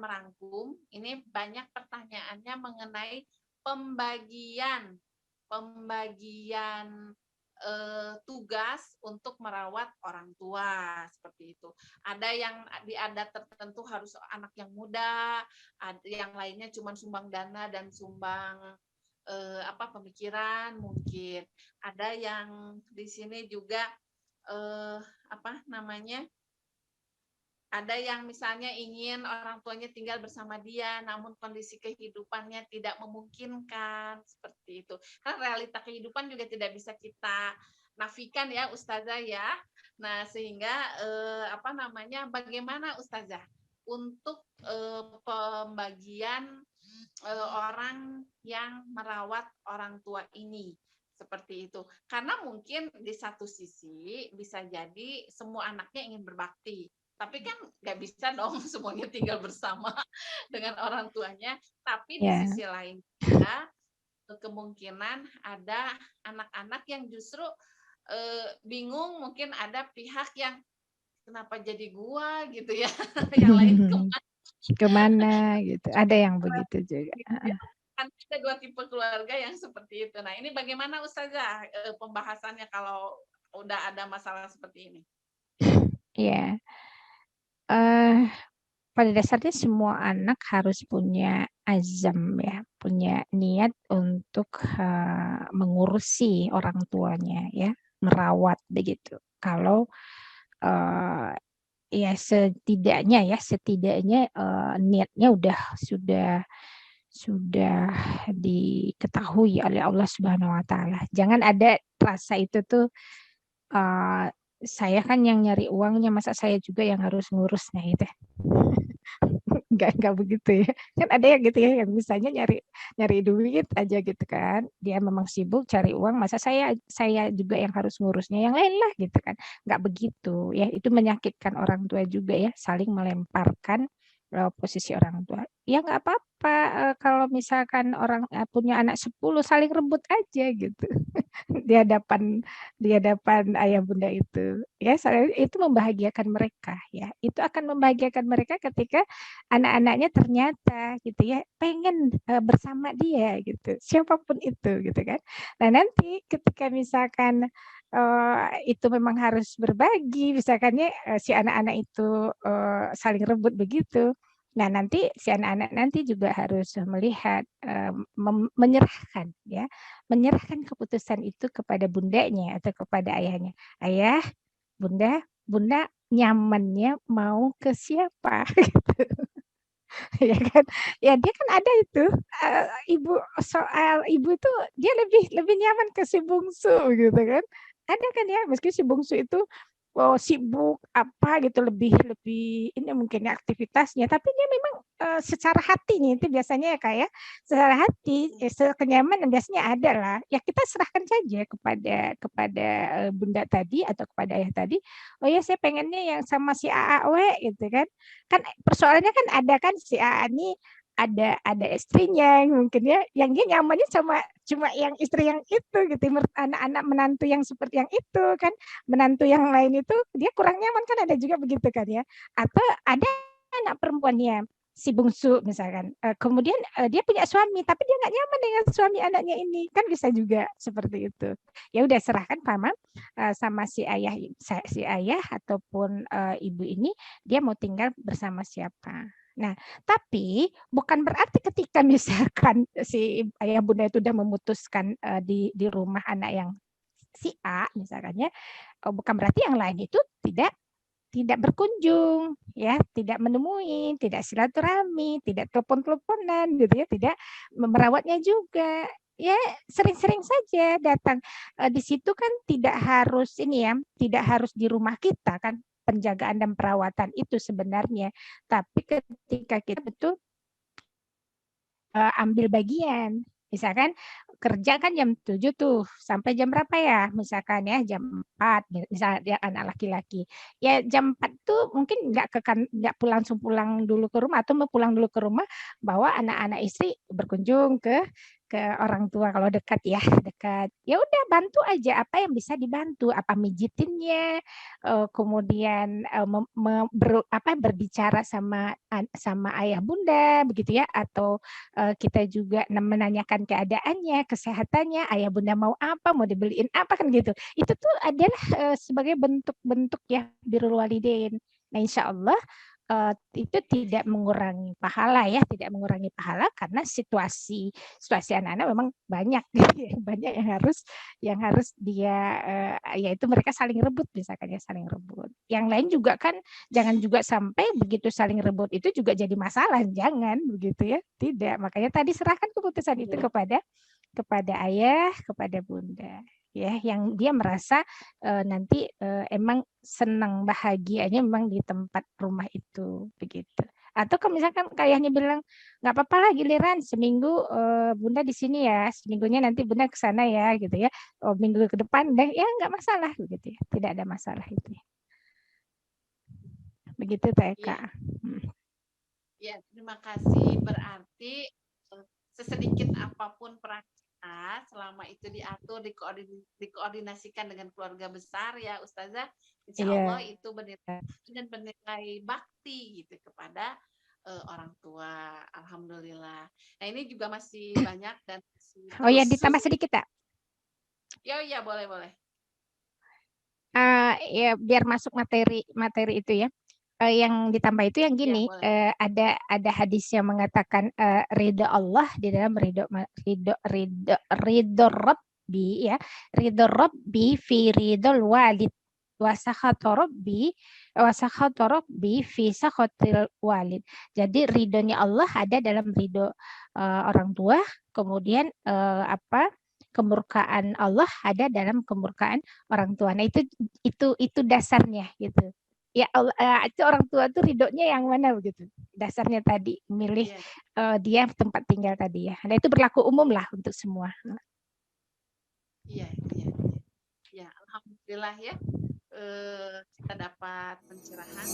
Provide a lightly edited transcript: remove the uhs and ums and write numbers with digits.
merangkum, ini banyak pertanyaannya mengenai pembagian pembagian, tugas untuk merawat orang tua, seperti itu. Ada yang di adat tertentu harus anak yang muda, yang lainnya cuma sumbang dana dan sumbang, pemikiran mungkin. Ada yang di sini juga, eee, apa namanya, ada yang misalnya ingin orang tuanya tinggal bersama dia, namun kondisi kehidupannya tidak memungkinkan, seperti itu. Kan realita kehidupan juga tidak bisa kita nafikan ya Ustazah ya. Nah sehingga, bagaimana Ustazah untuk, pembagian, orang yang merawat orang tua ini, seperti itu. Karena mungkin di satu sisi bisa jadi semua anaknya ingin berbakti, tapi kan nggak bisa dong semuanya tinggal bersama dengan orang tuanya. Tapi di Ya. sisi lain juga kemungkinan ada anak-anak yang justru bingung, mungkin ada pihak yang kenapa jadi gua gitu ya, yang lain kemana Kemana gitu, ada yang begitu juga, gitu ya. heeh. Kan ada 2 tipe keluarga yang seperti itu. Nah, ini bagaimana Ustazah, pembahasannya kalau udah ada masalah seperti ini? Iya, eee, pada dasarnya semua anak harus punya azam ya, punya niat untuk, mengurusi orang tuanya ya, merawat begitu. Kalau, eee, ya setidaknya, niatnya sudah diketahui oleh Allah Subhanahu wa taala. Jangan ada rasa itu tuh, eee, saya kan yang nyari uangnya, masa saya juga yang harus ngurus, nah itu. Enggak begitu ya. Kan ada yang gitu ya, yang misalnya nyari nyari duit aja gitu kan. Dia memang sibuk cari uang, masa saya juga yang harus ngurusnya, yang lain lah gitu kan. Nggak begitu ya, itu menyakitkan orang tua juga ya, saling melemparkan, posisi orang tua. Ya nggak apa-apa, kalau misalkan orang, punya anak 10 saling rebut aja gitu. Di hadapan ayah bunda itu, ya itu membahagiakan mereka ya. Itu akan membahagiakan mereka ketika anak-anaknya ternyata gitu ya, pengen, bersama dia gitu, siapapun itu gitu kan. Nah nanti ketika misalkan, itu memang harus berbagi misalkan ya, si anak-anak itu, saling rebut begitu. Nah nanti si anak-anak nanti juga harus melihat, menyerahkan ya, menyerahkan keputusan itu kepada bundanya atau kepada ayahnya. "Ayah, bunda nyamannya mau ke siapa?" Ya kan? Ya dia kan ada itu, soal ibu tuh dia lebih lebih nyaman ke si bungsu gitu kan. Ada kan ya, meski si bungsu itu, sibuk apa gitu, lebih lebih ini mungkin ya aktivitasnya, tapi dia memang, secara hatinya itu biasanya ya, Kak, ya, secara hati, kenyamanan biasanya ada lah. Ya kita serahkan saja kepada, bunda tadi atau kepada ayah tadi, "Oh ya saya pengennya yang sama si A we," gitu kan. Kan persoalannya kan ada kan si A ini ada istrinya mungkin ya, yang dia nyamannya cuma yang istri yang itu gitu, anak-anak menantu yang seperti yang itu kan, menantu yang lain itu dia kurang nyaman kan ada juga begitu kan ya. Atau ada anak perempuannya, si bungsu misalkan, kemudian, dia punya suami tapi dia nggak nyaman dengan suami anaknya ini, kan bisa juga seperti itu. Ya udah serahkan sama si ayah ataupun, ibu ini dia mau tinggal bersama siapa. Nah, tapi bukan berarti ketika misalkan si ayah bunda itu udah memutuskan, di rumah anak yang si A misalkan ya, bukan berarti yang lain itu tidak tidak berkunjung ya, tidak menemui, tidak silaturahmi, tidak telepon-teleponan gitu ya, tidak merawatnya juga. Ya sering-sering saja datang, di situ kan tidak harus ini ya, tidak harus di rumah kita kan, penjagaan dan perawatan itu sebenarnya. Tapi ketika kita betul ambil bagian. Misalkan kerja kan jam 7 tuh, sampai jam berapa ya? Misalkan ya jam 4, misal dia anak laki-laki. Ya jam 4 tuh mungkin nggak langsung pulang dulu ke rumah atau mau pulang dulu ke rumah, bawa anak-anak istri berkunjung ke ke orang tua kalau dekat ya, dekat. Ya udah bantu aja apa yang bisa dibantu, apa mijitinnya, kemudian berbicara sama sama ayah bunda begitu ya, atau kita juga menanyakan keadaannya, kesehatannya, ayah bunda mau apa, mau dibeliin apa kan gitu. Itu tuh adalah sebagai bentuk-bentuk ya birrul walidain. Nah, insya Allah itu tidak mengurangi pahala ya, tidak mengurangi pahala karena situasi anak-anak memang banyak gitu ya, banyak yang harus dia yaitu mereka saling rebut misalkan ya, saling rebut. Yang lain juga kan jangan juga sampai begitu saling rebut itu juga jadi masalah, jangan begitu ya. Tidak, makanya tadi serahkan keputusan itu kepada ayah, kepada bunda ya, yang dia merasa nanti emang senang bahagianya memang di tempat rumah itu begitu. Atau kalau misalkan kayaknya bilang nggak apa-apa lah giliran seminggu bunda di sini ya, seminggunya nanti bunda ke sana ya gitu ya. Oh, minggu ke depan deh ya nggak masalah begitu ya, tidak ada masalah itu. Begitu Teh Iya. Kak. Ya, terima kasih. Berarti sesedikit apapun peran kita, selama itu diatur, dikoordinasikan dengan keluarga besar ya Ustazah, insya Allah Iya. itu bernilai bakti gitu kepada orang tua. Alhamdulillah. Nah ini juga masih banyak dan masih Oh ya, terus. ditambah sedikit tak? Ya boleh. Ya biar masuk materi itu ya. Yang ditambah itu yang Ya gini, boleh. ada hadis yang mengatakan ridho Allah di dalam ridho Rabbi ya, ridho Rabbi fi ridho walid wasakhatu Rabbi fi sakhatil walid. Jadi ridhonya Allah ada dalam ridho orang tua, kemudian kemurkaan Allah ada dalam kemurkaan orang tua. Nah itu dasarnya gitu. Ya Allah, itu orang tua tuh ridhonya yang mana begitu. Dasarnya tadi milih dia tempat tinggal tadi ya. Nah itu berlaku umum lah untuk semua. Iya. Ya, alhamdulillah ya. Kita dapat pencerahan.